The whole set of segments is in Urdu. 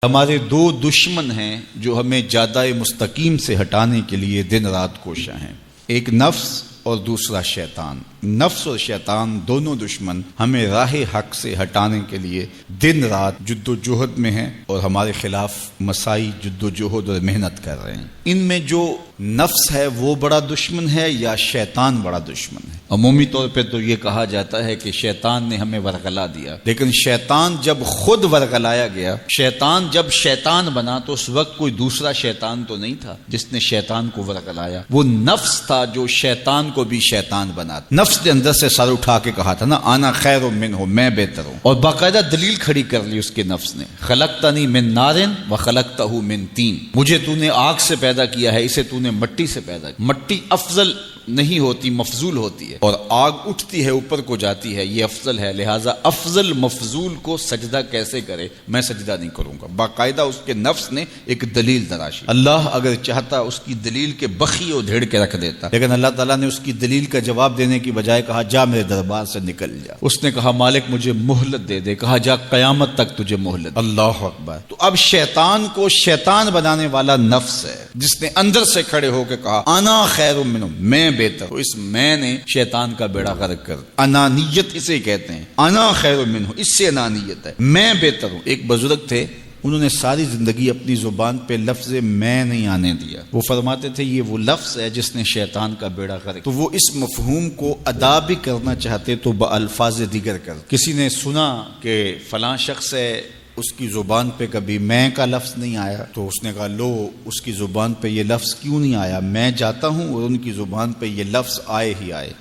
ہمارے دو دشمن ہیں جو ہمیں جادہ مستقیم سے ہٹانے کے لیے دن رات کوشاں ہیں، ایک نفس اور دوسرا شیطان۔ نفس اور شیطان دونوں دشمن ہمیں راہ حق سے ہٹانے کے لیے دن رات جد و جہد میں ہیں اور ہمارے خلاف مساعی جد و جہد اور محنت کر رہے ہیں۔ ان میں جو نفس ہے وہ بڑا دشمن ہے یا شیطان بڑا دشمن ہے؟ عمومی طور پہ تو یہ کہا جاتا ہے کہ شیطان نے ہمیں ورغلا دیا، لیکن شیطان جب خود ورغلایا گیا، شیطان جب شیطان بنا تو اس وقت کوئی دوسرا شیطان تو نہیں تھا جس نے شیطان کو ورغلایا، وہ نفس تھا جو شیطان کو بھی شیطان بنا۔ نفس نے اندر سے سر اٹھا کے کہا تھا نا، آنا خیر منہ، میں بہتر ہوں، اور باقاعدہ دلیل کھڑی کر لی اس کے نفس نے، خلقتنی من نار وخلقتہ من طین، مجھے تو نے آگ سے پیدا کیا ہے، اسے تو نے مٹی سے پیدا کیا۔ مٹی افضل نہیں ہوتی، مفضول ہوتی ہے، اور آگ اٹھتی ہے اوپر کو جاتی ہے، یہ افضل ہے، لہٰذا افضل مفضول کو سجدہ کیسے کرے، میں سجدہ نہیں کروں گا۔ باقاعدہ اس کے نفس نے ایک دلیل تراشی۔ اللہ اگر چاہتا اس کی دلیل کے بخی اور دھیڑ کے رکھ دیتا، لیکن اللہ تعالیٰ نے اس کی دلیل کا جواب دینے کی بجائے کہا جا میرے دربار سے نکل جا۔ اس نے کہا مالک مجھے مہلت دے دے، کہا جا قیامت تک تجھے مہلت۔ اللہ اکبر۔ تو اب شیطان کو شیطان بنانے والا نفس ہے جس نے اندر سے کھڑے ہو کے کہا انا خیر منہ، میں بہتر ہوں۔ اس میں نے شیطان کا بیڑا غرق کر، انانیت اسے کہتے ہیں، انا خیر منہ، اس سے انانیت ہے، میں بہتر ہوں۔ ایک بزرگ تھے، انہوں نے ساری زندگی اپنی زبان پہ لفظ میں نہیں آنے دیا۔ وہ فرماتے تھے یہ وہ لفظ ہے جس نے شیطان کا بیڑا غرق۔ تو وہ اس مفہوم کو ادا بھی کرنا چاہتے تو بالفاظ دیگر کر۔ کسی نے سنا کہ فلاں شخص ہے، اس کی زبان پہ کبھی میں کا لفظ نہیں آیا، تو اس نے کہا لو اس کی زبان پہ یہ لفظ کیوں نہیں آیا، میں جاتا ہوں اور ان کی زبان پہ یہ لفظ آئے ہی آئے۔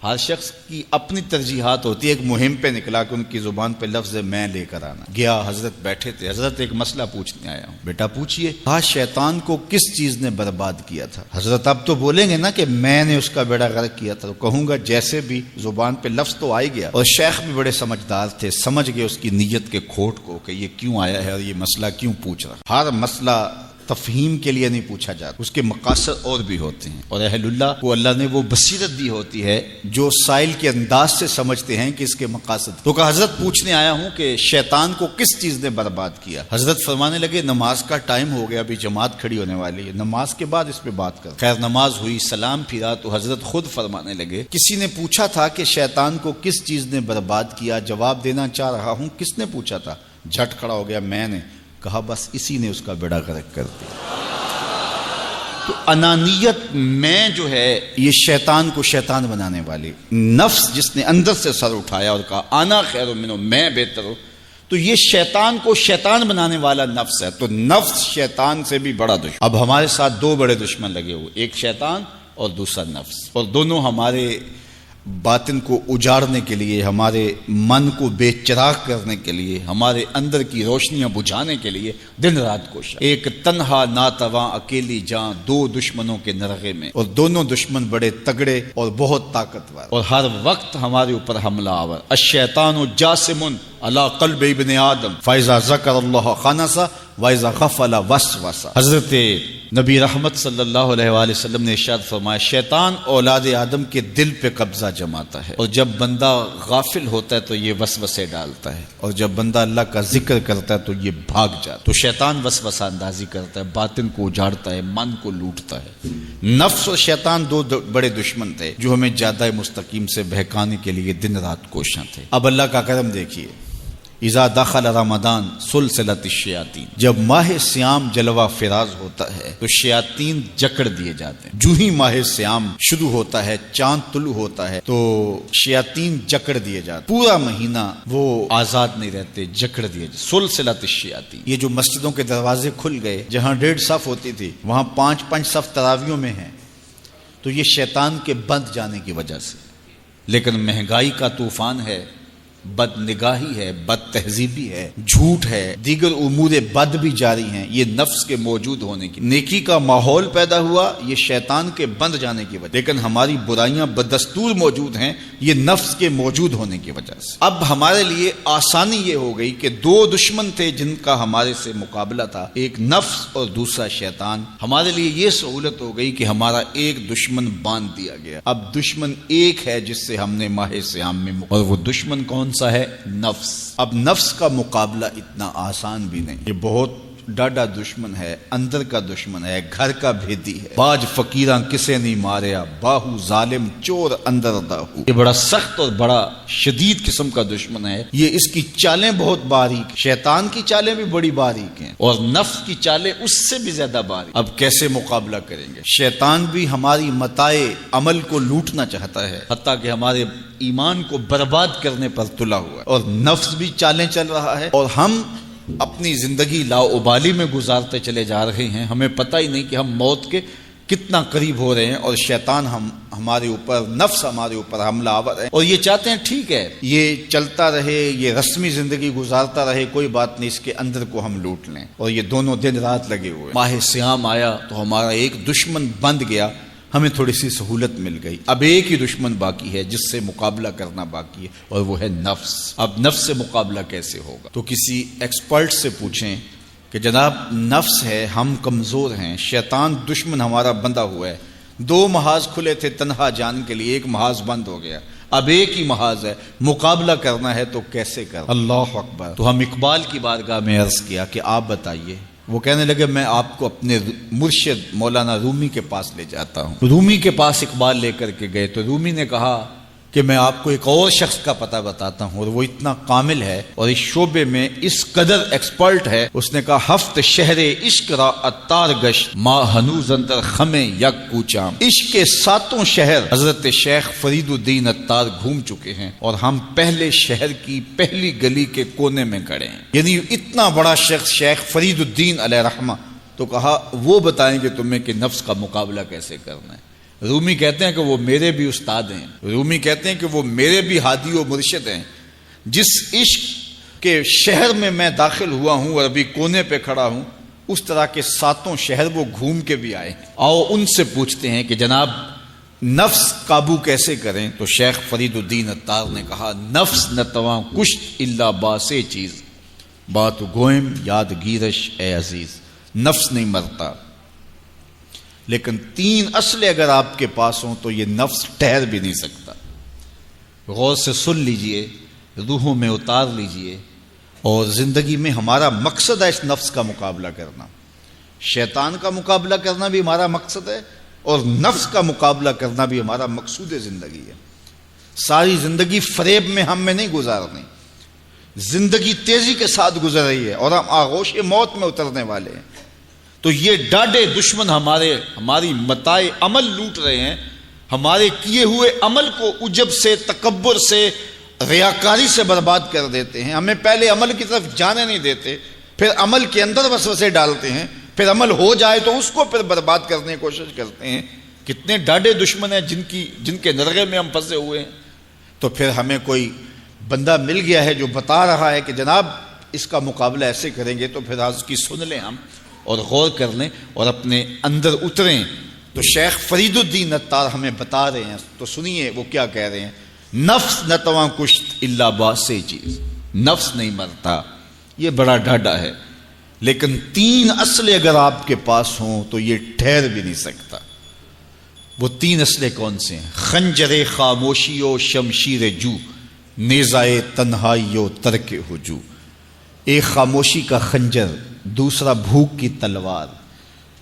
ہر شخص کی اپنی ترجیحات ہوتی ہے، ایک مہم پہ نکلا کہ ان کی زبان پہ لفظ میں لے کر آنا۔ گیا، حضرت بیٹھے تھے، حضرت ایک مسئلہ پوچھنے آیا ہوں۔ بیٹا پوچھئے۔ کہا شیطان کو کس چیز نے برباد کیا تھا؟ حضرت اب تو بولیں گے نا کہ میں نے اس کا بیڑا غرق کیا تھا، تو کہوں گا جیسے بھی زبان پہ لفظ تو آئی گیا، اور شیخ بھی بڑے سمجھدار تھے، سمجھ گئے اس کی نیت کے کھوٹ کو کہ یہ کیوں آیا ہے اور یہ مسئلہ کیوں پوچھ رہا۔ ہر مسئلہ تفہیم کے لیے نہیں پوچھا جاتا، اس کے مقاصد اور بھی ہوتے ہیں، اور اہل اللہ کو اللہ نے وہ بصیرت دی ہوتی ہے جو سائل کے انداز سے سمجھتے ہیں کہ اس کے مقاصد۔ تو کہا حضرت پوچھنے آیا ہوں کہ شیطان کو کس چیز نے برباد کیا؟ حضرت فرمانے لگے نماز کا ٹائم ہو گیا، ابھی جماعت کھڑی ہونے والی ہے، نماز کے بعد اس پہ بات کر۔ خیر نماز ہوئی، سلام پھرا تو حضرت خود فرمانے لگے کسی نے پوچھا تھا کہ شیطان کو کس چیز نے برباد کیا، جواب دینا چاہ رہا ہوں، کس نے پوچھا تھا؟ جھٹ کھڑا ہو گیا میں نے۔ کہا بس اسی نے اس کا بیڑا غرق کر دیا۔ تو انانیت میں جو ہے یہ شیطان کو شیطان بنانے والی، نفس جس نے اندر سے سر اٹھایا اور کہا انا خیر منہ، میں بہتر ہوں، تو یہ شیطان کو شیطان بنانے والا نفس ہے۔ تو نفس شیطان سے بھی بڑا دشمن۔ اب ہمارے ساتھ دو بڑے دشمن لگے ہوئے، ایک شیطان اور دوسرا نفس، اور دونوں ہمارے باطن کو اجاڑنے کے لیے، ہمارے من کو بے چراغ کرنے کے لیے، ہمارے اندر کی روشنیاں بجھانے کے لیے دن رات کوشاں۔ ایک تنہا ناتواں اکیلی جاں، دو دشمنوں کے نرغے میں، اور دونوں دشمن بڑے تگڑے اور بہت طاقتور، اور ہر وقت ہمارے اوپر حملہ آور۔ الشیطان جاسم علی قلب ابن آدم فاذا ذکر اللہ خنس واذا غفل وسوس۔ حضرت نبی رحمت صلی اللہ علیہ وآلہ وسلم نے ارشاد فرمایا شیطان اولاد آدم کے دل پہ قبضہ جماتا ہے، اور جب بندہ غافل ہوتا ہے تو یہ وسوسے ڈالتا ہے، اور جب بندہ اللہ کا ذکر کرتا ہے تو یہ بھاگ جاتا ہے۔ تو شیطان وسوسہ اندازی کرتا ہے، باطن کو اجاڑتا ہے، من کو لوٹتا ہے۔ نفس اور شیطان دو بڑے دشمن تھے جو ہمیں جادہ مستقیم سے بہکانے کے لیے دن رات کوشاں تھے۔ اب اللہ کا کرم دیکھیے، اذا دخل رمضان سلسلۃ الشیاطین، جب ماہ سیام جلوہ فراز ہوتا ہے تو شیاطین جکڑ دیے جاتے ہیں۔ جو ہی ماہ سیام شروع ہوتا ہے، چاند طلوع ہوتا ہے تو شیاطین جکڑ دیے جاتے ہیں، پورا مہینہ وہ آزاد نہیں رہتے، جکڑ دیے جاتے۔ سلسلۃ الشیاطین، یہ جو مسجدوں کے دروازے کھل گئے، جہاں 1.5 صف ہوتی تھی وہاں 5 صف تراویحوں میں ہیں، تو یہ شیطان کے بند جانے کی وجہ سے۔ لیکن مہنگائی کا طوفان ہے، بد نگاہی ہے، بد تہذیبی ہے، جھوٹ ہے، دیگر امور بد بھی جاری ہیں، یہ نفس کے موجود ہونے کی۔ نیکی کا ماحول پیدا ہوا یہ شیطان کے بند جانے کی وجہ، لیکن ہماری برائیاں بدستور موجود ہیں یہ نفس کے موجود ہونے کی وجہ سے۔ اب ہمارے لیے آسانی یہ ہو گئی کہ دو دشمن تھے جن کا ہمارے سے مقابلہ تھا، ایک نفس اور دوسرا شیطان۔ ہمارے لیے یہ سہولت ہو گئی کہ ہمارا ایک دشمن باندھ دیا گیا۔ اب دشمن ایک ہے جس سے ہم نے ماہ سیام میں اور وہ دشمن کون سا ہے؟ نفس۔ اب نفس کا مقابلہ اتنا آسان بھی نہیں، یہ بہت ڈاڈا دشمن ہے، اندر کا دشمن ہے، گھر کا بھیدی ہے۔ باج فقیراں کسے نہیں ماریا، باہو ظالم چور اندر داہو۔ یہ بڑا سخت اور بڑا شدید قسم کا دشمن ہے۔ یہ اس کی چالیں بہت باریک، شیطان کی چالیں بھی بڑی باریک ہیں اور نفس کی چالیں اس سے بھی زیادہ باریک۔ اب کیسے مقابلہ کریں گے؟ شیطان بھی ہماری متاع عمل کو لوٹنا چاہتا ہے، حتیٰ کہ ہمارے ایمان کو برباد کرنے پر تلا ہوا ہے، اور نفس بھی چالیں چل رہا ہے، اور ہم اپنی زندگی لاؤبالی میں گزارتے چلے جا رہے ہیں۔ ہمیں پتہ ہی نہیں کہ ہم موت کے کتنا قریب ہو رہے ہیں، اور شیطان ہمارے اوپر، نفس ہمارے اوپر حملہ آور ہے، اور یہ چاہتے ہیں ٹھیک ہے یہ چلتا رہے، یہ رسمی زندگی گزارتا رہے، کوئی بات نہیں، اس کے اندر کو ہم لوٹ لیں، اور یہ دونوں دن رات لگے ہوئے۔ ماہ سیام آیا تو ہمارا ایک دشمن بند گیا، ہمیں تھوڑی سی سہولت مل گئی۔ اب ایک ہی دشمن باقی ہے جس سے مقابلہ کرنا باقی ہے، اور وہ ہے نفس۔ اب نفس سے مقابلہ کیسے ہوگا؟ تو کسی ایکسپرٹ سے پوچھیں کہ جناب نفس ہے، ہم کمزور ہیں، شیطان دشمن ہمارا بندہ ہوا ہے، 2 محاذ کھلے تھے تنہا جان کے لیے، ایک محاذ بند ہو گیا، اب ایک ہی محاذ ہے، مقابلہ کرنا ہے تو کیسے کرنا؟ اللہ اکبر۔ تو ہم اقبال کی بارگاہ میں عرض کیا کہ آپ بتائیے۔ وہ کہنے لگے میں آپ کو اپنے مرشد مولانا رومی کے پاس لے جاتا ہوں۔ رومی کے پاس اقبال لے کر کے گئے تو رومی نے کہا کہ میں آپ کو ایک اور شخص کا پتہ بتاتا ہوں، اور وہ اتنا کامل ہے اور اس شعبے میں اس قدر ایکسپرٹ ہے۔ اس نے کہا ہفت شہر عشق را اتار گشت، ما ہنوز اندر خمیں یک کوچام۔ عشق کے 7 شہر حضرت شیخ فرید الدین اتار گھوم چکے ہیں، اور ہم پہلے شہر کی پہلی گلی کے کونے میں کھڑے ہیں۔ یعنی اتنا بڑا شخص شیخ فرید الدین علیہ رحمہ، تو کہا وہ بتائیں گے تمہیں کہ نفس کا مقابلہ کیسے کرنا ہے۔ رومی کہتے ہیں کہ وہ میرے بھی استاد ہیں، رومی کہتے ہیں کہ وہ میرے بھی ہادی و مرشد ہیں۔ جس عشق کے شہر میں میں داخل ہوا ہوں اور ابھی کونے پہ کھڑا ہوں، اس طرح کے 7 شہر وہ گھوم کے بھی آئے ہیں۔ آؤ ان سے پوچھتے ہیں کہ جناب نفس قابو کیسے کریں؟ تو شیخ فرید الدین اتار نے کہا نفس نتواں کشت الا باسے چیز، بات گوئم یاد گیرش اے عزیز۔ نفس نہیں مرتا، لیکن 3 اسلحے اگر آپ کے پاس ہوں تو یہ نفس ٹھہر بھی نہیں سکتا۔ غور سے سن لیجئے، روحوں میں اتار لیجئے، اور زندگی میں ہمارا مقصد ہے اس نفس کا مقابلہ کرنا۔ شیطان کا مقابلہ کرنا بھی ہمارا مقصد ہے، اور نفس کا مقابلہ کرنا بھی ہمارا مقصود زندگی ہے۔ ساری زندگی فریب میں ہم میں نہیں گزارنی، زندگی تیزی کے ساتھ گزر رہی ہے اور ہم آغوش موت میں اترنے والے ہیں۔ تو یہ ڈاڈے دشمن ہماری متاع عمل لوٹ رہے ہیں، ہمارے کیے ہوئے عمل کو عجب سے، تکبر سے، ریاکاری سے برباد کر دیتے ہیں۔ ہمیں پہلے عمل کی طرف جانے نہیں دیتے، پھر عمل کے اندر وسوسے ڈالتے ہیں، پھر عمل ہو جائے تو اس کو پھر برباد کرنے کی کوشش کرتے ہیں۔ کتنے ڈاڈے دشمن ہیں جن کے نرغے میں ہم پھنسے ہوئے ہیں۔ تو پھر ہمیں کوئی بندہ مل گیا ہے جو بتا رہا ہے کہ جناب اس کا مقابلہ ایسے کریں گے، تو پھر آج کی سن لیں ہم اور غور کر لیں اور اپنے اندر اتریں۔ تو شیخ فرید الدین اتار ہمیں بتا رہے ہیں، تو سنیے وہ کیا کہہ رہے ہیں۔ نفس نتواں کشت الا باسے چیز، نفس نہیں مرتا، یہ بڑا ڈاڈا ہے، لیکن 3 اسلحے اگر آپ کے پاس ہوں تو یہ ٹھہر بھی نہیں سکتا۔ وہ 3 اسلحے کون سے ہیں؟ خنجر خاموشی و شمشیر جو، نیزائے تنہائی و ترک ہجو۔ ایک خاموشی کا خنجر، دوسرا بھوک کی تلوار،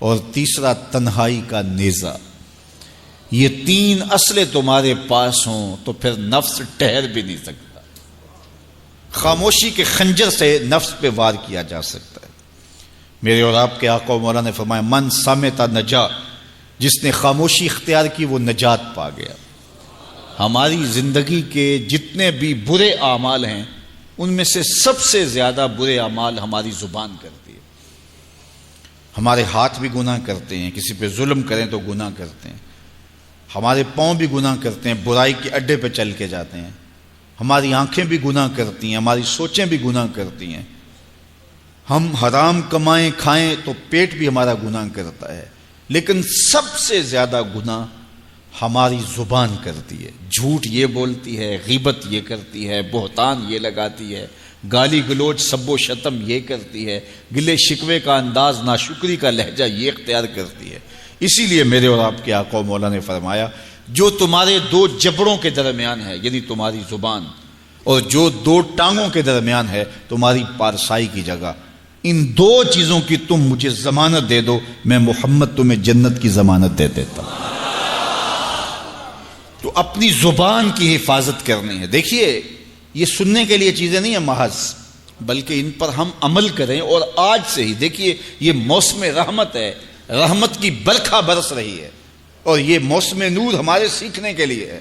اور تیسرا تنہائی کا نیزہ۔ یہ 3 اسلحے تمہارے پاس ہوں تو پھر نفس ٹھہر بھی نہیں سکتا۔ خاموشی کے خنجر سے نفس پہ وار کیا جا سکتا ہے۔ میرے اور آپ کے آقا و مولا نے فرمایا من سامتا نجا، جس نے خاموشی اختیار کی وہ نجات پا گیا۔ ہماری زندگی کے جتنے بھی برے اعمال ہیں ان میں سے سب سے زیادہ برے اعمال ہماری زبان کرتی ہے۔ ہمارے ہاتھ بھی گناہ کرتے ہیں، کسی پہ ظلم کریں تو گناہ کرتے ہیں، ہمارے پاؤں بھی گناہ کرتے ہیں، برائی کے اڈے پہ چل کے جاتے ہیں، ہماری آنکھیں بھی گناہ کرتی ہیں، ہماری سوچیں بھی گناہ کرتی ہیں، ہم حرام کمائیں کھائیں تو پیٹ بھی ہمارا گناہ کرتا ہے، لیکن سب سے زیادہ گناہ ہماری زبان کرتی ہے۔ جھوٹ یہ بولتی ہے، غیبت یہ کرتی ہے، بہتان یہ لگاتی ہے، گالی گلوچ سب و شتم یہ کرتی ہے، گلے شکوے کا انداز، ناشکری کا لہجہ یہ اختیار کرتی ہے۔ اسی لیے میرے اور آپ کے آقا و مولا نے فرمایا جو تمہارے 2 جبڑوں کے درمیان ہے، یعنی تمہاری زبان اور جو دو ٹانگوں کے درمیان ہے تمہاری پارسائی کی جگہ، ان دو چیزوں کی تم مجھے ضمانت دے دو، میں محمد تمہیں جنت کی ضمانت دے دیتا ہوں۔ تو اپنی زبان کی حفاظت کرنی ہے۔ دیکھیے یہ سننے کے لیے چیزیں نہیں ہیں محض، بلکہ ان پر ہم عمل کریں، اور آج سے ہی دیکھیے یہ موسم رحمت ہے، رحمت کی برکھا برس رہی ہے، اور یہ موسم نور ہمارے سیکھنے کے لیے ہے۔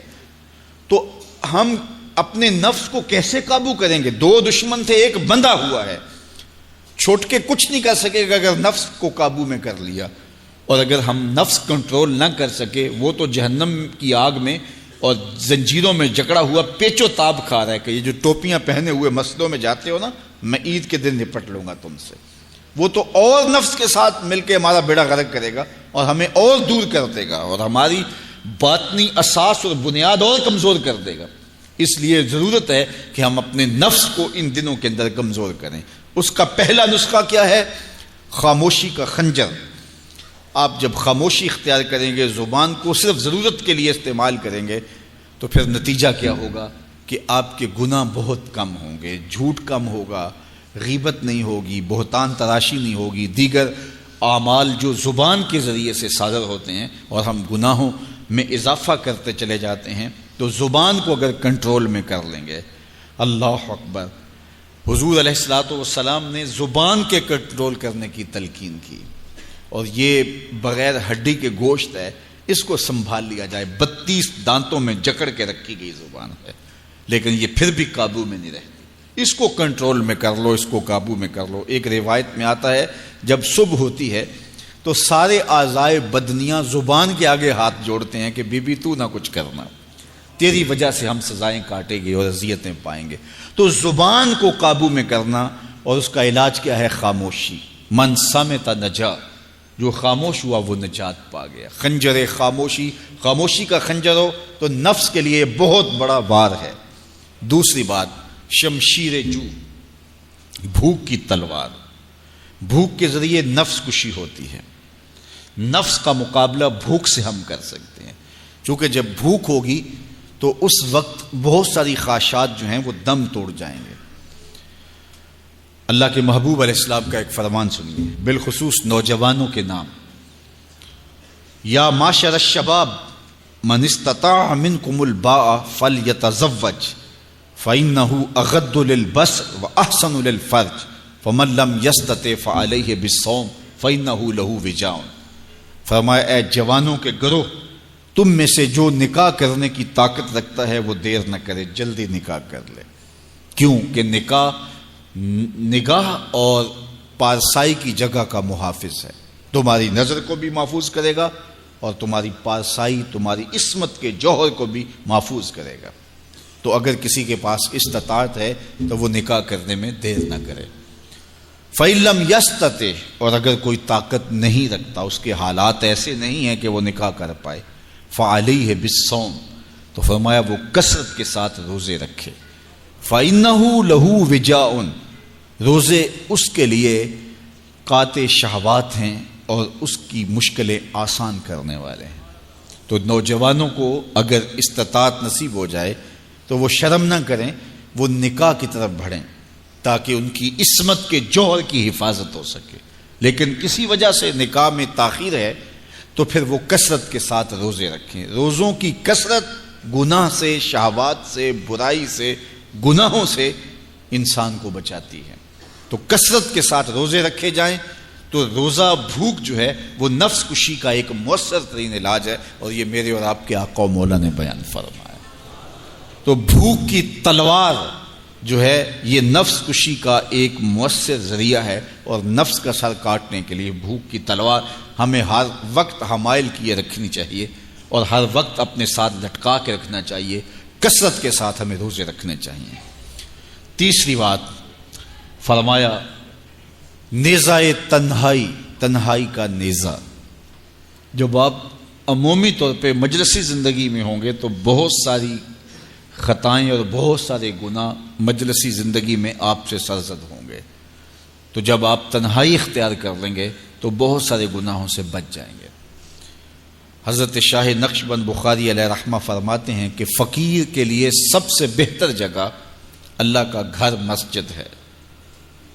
تو ہم اپنے نفس کو کیسے قابو کریں گے؟ دو دشمن تھے، ایک بندھا ہوا ہے، چھوٹ کے کچھ نہیں کر سکے گا اگر نفس کو قابو میں کر لیا، اور اگر ہم نفس کنٹرول نہ کر سکے وہ تو جہنم کی آگ میں اور زنجیروں میں جکڑا ہوا پیچو تاب کھا رہا ہے کہ یہ جو ٹوپیاں پہنے ہوئے مسجدوں میں جاتے ہو نا، میں عید کے دن نپٹ لوں گا تم سے، وہ تو اور نفس کے ساتھ مل کے ہمارا بیڑا غرق کرے گا اور ہمیں اور دور کر دے گا اور ہماری باطنی اساس اور بنیاد اور کمزور کر دے گا۔ اس لیے ضرورت ہے کہ ہم اپنے نفس کو ان دنوں کے اندر کمزور کریں۔ اس کا پہلا نسخہ کیا ہے؟ خاموشی کا خنجر۔ آپ جب خاموشی اختیار کریں گے، زبان کو صرف ضرورت کے لیے استعمال کریں گے، تو پھر نتیجہ کیا ہوگا کہ آپ کے گناہ بہت کم ہوں گے، جھوٹ کم ہوگا، غیبت نہیں ہوگی، بہتان تراشی نہیں ہوگی، دیگر اعمال جو زبان کے ذریعے سے صادر ہوتے ہیں اور ہم گناہوں میں اضافہ کرتے چلے جاتے ہیں، تو زبان کو اگر کنٹرول میں کر لیں گے۔ اللہ اکبر۔ حضور علیہ الصلوۃ والسلام نے زبان کے کنٹرول کرنے کی تلقین کی، اور یہ بغیر ہڈی کے گوشت ہے، اس کو سنبھال لیا جائے۔ 32 دانتوں میں جکڑ کے رکھی گئی زبان ہے، لیکن یہ پھر بھی قابو میں نہیں رہتی۔ اس کو کنٹرول میں کر لو، اس کو قابو میں کر لو۔ ایک روایت میں آتا ہے جب صبح ہوتی ہے تو سارے اعضائے بدنیاں زبان کے آگے ہاتھ جوڑتے ہیں کہ بی بی تو نہ کچھ کرنا، تیری وجہ سے ہم سزائیں کاٹیں گے اور اذیتیں پائیں گے۔ تو زبان کو قابو میں کرنا، اور اس کا علاج کیا ہے؟ خاموشی۔ من صمت نجا، جو خاموش ہوا وہ نجات پا گیا۔ خنجر خاموشی، خاموشی کا خنجر ہو تو نفس کے لیے بہت بڑا وار ہے۔ دوسری بات، شمشیر جو، بھوک کی تلوار۔ بھوک کے ذریعے نفس کشی ہوتی ہے۔ نفس کا مقابلہ بھوک سے ہم کر سکتے ہیں، چونکہ جب بھوک ہوگی تو اس وقت بہت ساری خواہشات جو ہیں وہ دم توڑ جائیں گے۔ اللہ کے محبوب علیہ السلام کا ایک فرمان سنیے، بالخصوص نوجوانوں کے نام۔ یا معشر الشباب من استطاع منکم الباء فلیتزوج فإنہ اغض للبصر واحسن للفرج فمن لم یستطع فعلیہ بالصوم فإنہ لہ وجاء۔ فرمایا اے جوانوں کے گروہ، تم میں سے جو نکاح کرنے کی طاقت رکھتا ہے وہ دیر نہ کرے، جلدی نکاح کر لے۔ کیوں کہ نگاہ اور پارسائی کی جگہ کا محافظ ہے، تمہاری نظر کو بھی محفوظ کرے گا اور تمہاری پارسائی، تمہاری عصمت کے جوہر کو بھی محفوظ کرے گا۔ تو اگر کسی کے پاس استطاعت ہے تو وہ نکاح کرنے میں دیر نہ کرے۔ فَإِن لَمْ يَسْتَطِعْ، اور اگر کوئی طاقت نہیں رکھتا، اس کے حالات ایسے نہیں ہیں کہ وہ نکاح کر پائے، فَعَلَيْهِ بِالصَّوْمِ، تو فرمایا وہ کثرت کے ساتھ روزے رکھے۔ فَإِنَّهُ لَهُ وِجَاءٌ، روزے اس کے لیے قاطع شہوات ہیں اور اس کی مشکلیں آسان کرنے والے ہیں۔ تو نوجوانوں کو اگر استطاعت نصیب ہو جائے تو وہ شرم نہ کریں، وہ نکاح کی طرف بڑھیں تاکہ ان کی عصمت کے جوہر کی حفاظت ہو سکے۔ لیکن کسی وجہ سے نکاح میں تاخیر ہے تو پھر وہ کثرت کے ساتھ روزے رکھیں۔ روزوں کی کثرت گناہ سے، شہوات سے، برائی سے، گناہوں سے انسان کو بچاتی ہے۔ تو کثرت کے ساتھ روزے رکھے جائیں تو روزہ بھوک جو ہے وہ نفس کشی کا ایک مؤثر ترین علاج ہے، اور یہ میرے اور آپ کے آقا و مولا نے بیان فرمایا۔ تو بھوک کی تلوار جو ہے یہ نفس کشی کا ایک مؤثر ذریعہ ہے، اور نفس کا سر کاٹنے کے لیے بھوک کی تلوار ہمیں ہر وقت حمائل کیے رکھنی چاہیے اور ہر وقت اپنے ساتھ لٹکا کے رکھنا چاہیے۔ کثرت کے ساتھ ہمیں روزے رکھنے چاہیے۔ تیسری بات فرمایا نیزہ تنہائی، تنہائی کا نیزہ۔ جب آپ عمومی طور پہ مجلسی زندگی میں ہوں گے تو بہت ساری خطائیں اور بہت سارے گناہ مجلسی زندگی میں آپ سے سرزد ہوں گے، تو جب آپ تنہائی اختیار کر لیں گے تو بہت سارے گناہوں سے بچ جائیں گے۔ حضرت شاہ نقشبند بخاری علیہ رحمہ فرماتے ہیں کہ فقیر کے لیے سب سے بہتر جگہ اللہ کا گھر مسجد ہے،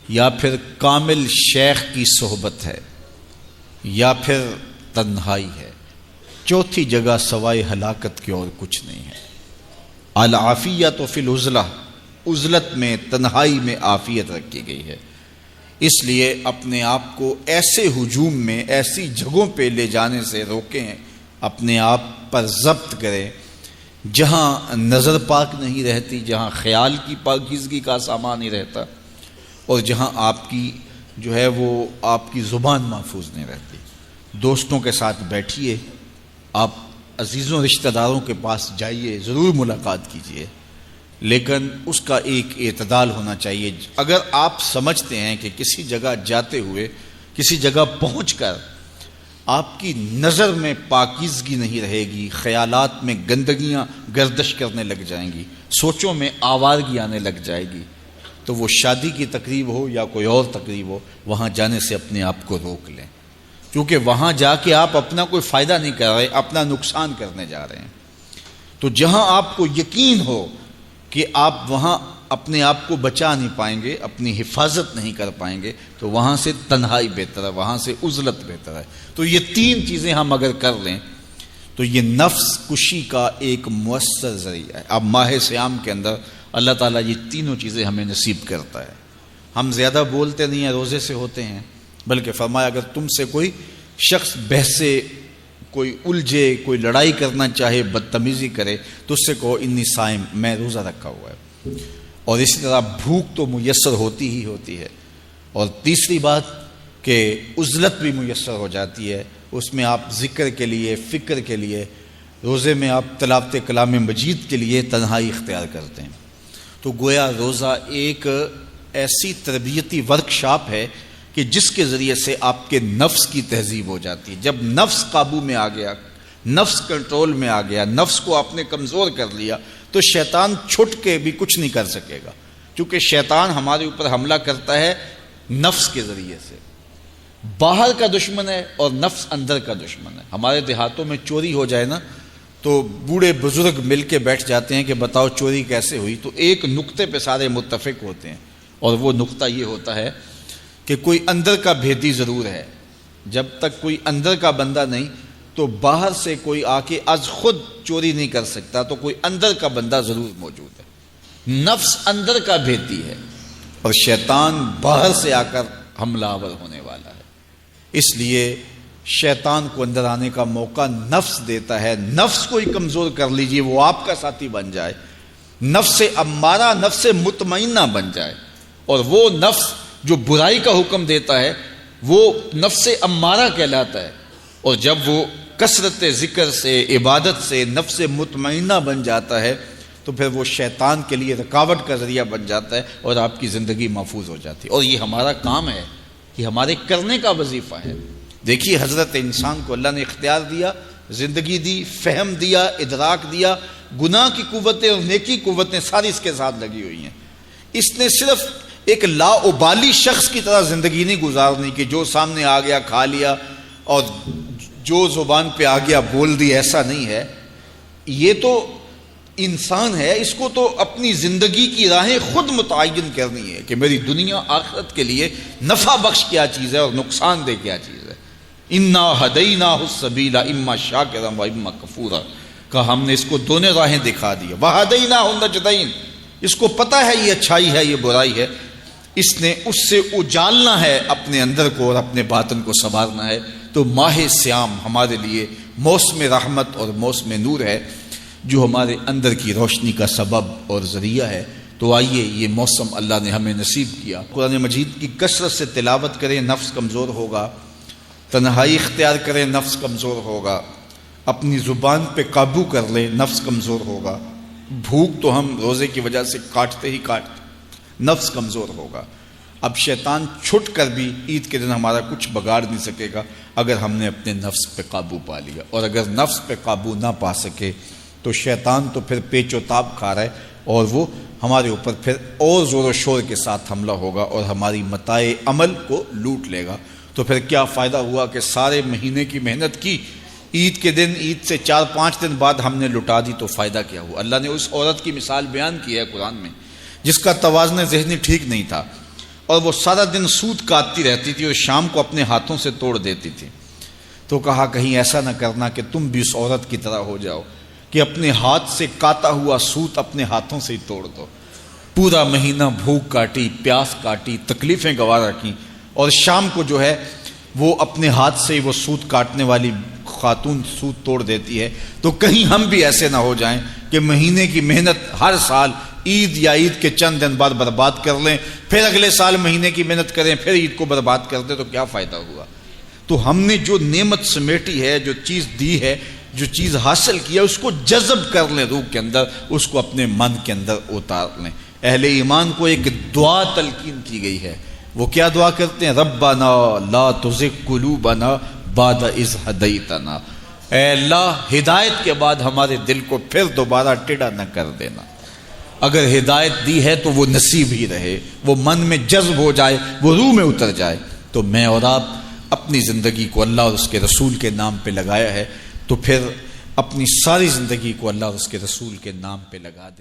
یا پھر کامل شیخ کی صحبت ہے، یا پھر تنہائی ہے۔ چوتھی جگہ سوائے ہلاکت کے اور کچھ نہیں ہے۔ العافیۃ فی العزلہ، عزلت میں، تنہائی میں عافیت رکھی گئی ہے۔ اس لیے اپنے آپ کو ایسے ہجوم میں، ایسی جگہوں پہ لے جانے سے روکیں، اپنے آپ پر ضبط کریں جہاں نظر پاک نہیں رہتی، جہاں خیال کی پاکیزگی کا سامان نہیں رہتا، اور جہاں آپ کی جو ہے وہ آپ کی زبان محفوظ نہیں رہتی۔ دوستوں کے ساتھ بیٹھیے، آپ عزیزوں رشتہ داروں کے پاس جائیے، ضرور ملاقات کیجیے، لیکن اس کا ایک اعتدال ہونا چاہیے۔ اگر آپ سمجھتے ہیں کہ کسی جگہ جاتے ہوئے، کسی جگہ پہنچ کر آپ کی نظر میں پاکیزگی نہیں رہے گی، خیالات میں گندگیاں گردش کرنے لگ جائیں گی، سوچوں میں آوارگی آنے لگ جائے گی، تو وہ شادی کی تقریب ہو یا کوئی اور تقریب ہو، وہاں جانے سے اپنے آپ کو روک لیں، کیونکہ وہاں جا کے آپ اپنا کوئی فائدہ نہیں کر رہے، اپنا نقصان کرنے جا رہے ہیں۔ تو جہاں آپ کو یقین ہو کہ آپ وہاں اپنے آپ کو بچا نہیں پائیں گے، اپنی حفاظت نہیں کر پائیں گے، تو وہاں سے تنہائی بہتر ہے، وہاں سے عزلت بہتر ہے۔ تو یہ تین چیزیں ہم اگر کر لیں تو یہ نفس کشی کا ایک مؤثر ذریعہ ہے۔ اب ماہ صیام کے اندر اللہ تعالیٰ یہ تینوں چیزیں ہمیں نصیب کرتا ہے۔ ہم زیادہ بولتے نہیں ہیں، روزے سے ہوتے ہیں، بلکہ فرمایا اگر تم سے کوئی شخص بحثے، کوئی الجھے، کوئی لڑائی کرنا چاہے، بدتمیزی کرے، تو اس سے کہو انی صائم، میں روزہ رکھا ہوا ہے۔ اور اسی طرح بھوک تو میسر ہوتی ہی ہوتی ہے۔ اور تیسری بات کہ عزلت بھی میسر ہو جاتی ہے، اس میں آپ ذکر کے لیے، فکر کے لیے، روزے میں آپ تلاوت کلام مجید کے لیے تنہائی اختیار کرتے ہیں۔ تو گویا روزہ ایک ایسی تربیتی ورکشاپ ہے کہ جس کے ذریعے سے آپ کے نفس کی تہذیب ہو جاتی ہے۔ جب نفس قابو میں آ گیا، نفس کنٹرول میں آ گیا، نفس کو آپ نے کمزور کر لیا، تو شیطان چھٹ کے بھی کچھ نہیں کر سکے گا، کیونکہ شیطان ہمارے اوپر حملہ کرتا ہے نفس کے ذریعے سے۔ باہر کا دشمن ہے اور نفس اندر کا دشمن ہے۔ ہمارے دیہاتوں میں چوری ہو جائے نا، تو بوڑھے بزرگ مل کے بیٹھ جاتے ہیں کہ بتاؤ چوری کیسے ہوئی، تو ایک نقطے پہ سارے متفق ہوتے ہیں، اور وہ نقطہ یہ ہوتا ہے کہ کوئی اندر کا بھیدی ضرور ہے۔ جب تک کوئی اندر کا بندہ نہیں تو باہر سے کوئی آ کے از خود چوری نہیں کر سکتا، تو کوئی اندر کا بندہ ضرور موجود ہے۔ نفس اندر کا بھیدی ہے اور شیطان باہر سے آ کر حملہ آور ہونے والا ہے۔ اس لیے شیطان کو اندر آنے کا موقع نفس دیتا ہے۔ نفس کو ہی کمزور کر لیجئے، وہ آپ کا ساتھی بن جائے، نفس امارہ، نفس مطمئنہ بن جائے، اور وہ نفس جو برائی کا حکم دیتا ہے وہ نفس امارہ کہلاتا ہے۔ اور جب وہ کثرت ذکر سے، عبادت سے نفس مطمئنہ بن جاتا ہے تو پھر وہ شیطان کے لیے رکاوٹ کا ذریعہ بن جاتا ہے اور آپ کی زندگی محفوظ ہو جاتی ہے۔ اور یہ ہمارا کام ہے، یہ ہمارے کرنے کا وظیفہ ہے۔ دیکھیے حضرت انسان کو اللہ نے اختیار دیا، زندگی دی، فہم دیا، ادراک دیا، گناہ کی قوتیں اور نیکی قوتیں ساری اس کے ساتھ لگی ہوئی ہیں۔ اس نے صرف ایک لا ابالی شخص کی طرح زندگی نہیں گزارنی کہ جو سامنے آ گیا کھا لیا اور جو زبان پہ آ گیا بول دی، ایسا نہیں ہے۔ یہ تو انسان ہے، اس کو تو اپنی زندگی کی راہیں خود متعین کرنی ہے کہ میری دنیا آخرت کے لیے نفع بخش کیا چیز ہے اور نقصان دہ کیا چیز ہے۔ انا ہدیناہ السبیل اما شاکرا و اما کفورا، کہ ہم نے اس کو دونوں راہیں دکھا دی، وہدیناہ النجدین، اس کو پتہ ہے یہ اچھائی ہے یہ برائی ہے، اس نے اس سے اجالنا ہے اپنے اندر کو اور اپنے باطن کو سنوارنا ہے۔ تو ماہ صیام ہمارے لیے موسم رحمت اور موسم نور ہے جو ہمارے اندر کی روشنی کا سبب اور ذریعہ ہے۔ تو آئیے یہ موسم اللہ نے ہمیں نصیب کیا، قرآن مجید کی کثرت سے تلاوت کریں، نفس کمزور ہوگا، تنہائی اختیار کریں، نفس کمزور ہوگا، اپنی زبان پہ قابو کر لیں، نفس کمزور ہوگا، بھوک تو ہم روزے کی وجہ سے کاٹتے ہی کاٹتے، نفس کمزور ہوگا۔ اب شیطان چھٹ کر بھی عید کے دن ہمارا کچھ بگاڑ نہیں سکے گا اگر ہم نے اپنے نفس پہ قابو پا لیا، اور اگر نفس پہ قابو نہ پا سکے تو شیطان تو پھر پیچ و تاب کھا رہا ہے اور وہ ہمارے اوپر پھر اور زور و شور کے ساتھ حملہ ہوگا اور ہماری متاع عمل کو لوٹ لے گا۔ تو پھر کیا فائدہ ہوا کہ سارے مہینے کی محنت کی، عید کے دن، عید سے 4-5 دن بعد ہم نے لٹا دی، تو فائدہ کیا ہوا؟ اللہ نے اس عورت کی مثال بیان کی ہے قرآن میں جس کا توازن ذہنی ٹھیک نہیں تھا، اور وہ سارا دن سوت کاٹتی رہتی تھی اور شام کو اپنے ہاتھوں سے توڑ دیتی تھی۔ تو کہا کہیں ایسا نہ کرنا کہ تم بھی اس عورت کی طرح ہو جاؤ کہ اپنے ہاتھ سے کاتا ہوا سوت اپنے ہاتھوں سے ہی توڑ دو۔ پورا مہینہ بھوک کاٹی، پیاس کاٹی، تکلیفیں گوارا کی، اور شام کو جو ہے وہ اپنے ہاتھ سے ہی وہ سوت کاٹنے والی خاتون سوت توڑ دیتی ہے۔ تو کہیں ہم بھی ایسے نہ ہو جائیں کہ مہینے کی محنت ہر سال عید یا عید کے چند دن بعد برباد کر لیں، پھر اگلے سال مہینے کی محنت کریں، پھر عید کو برباد کر دیں، تو کیا فائدہ ہوا؟ تو ہم نے جو نعمت سمیٹی ہے، جو چیز دی ہے، جو چیز حاصل کیا، اس کو جذب کر لیں روح کے اندر، اس کو اپنے من کے اندر اتار لیں۔ اہل ایمان کو ایک دعا تلقین کی گئی ہے، وہ کیا دعا کرتے ہیں؟ ربنا لا تزغ قلوبنا بعد اذ ہدیتنا، اے اللہ ہدایت کے بعد ہمارے دل کو پھر دوبارہ ٹیڑھا نہ کر دینا۔ اگر ہدایت دی ہے تو وہ نصیب ہی رہے، وہ من میں جذب ہو جائے، وہ روح میں اتر جائے۔ تو میں اور آپ اپنی زندگی کو اللہ اور اس کے رسول کے نام پہ لگایا ہے، تو پھر اپنی ساری زندگی کو اللہ اور اس کے رسول کے نام پہ لگا دیں۔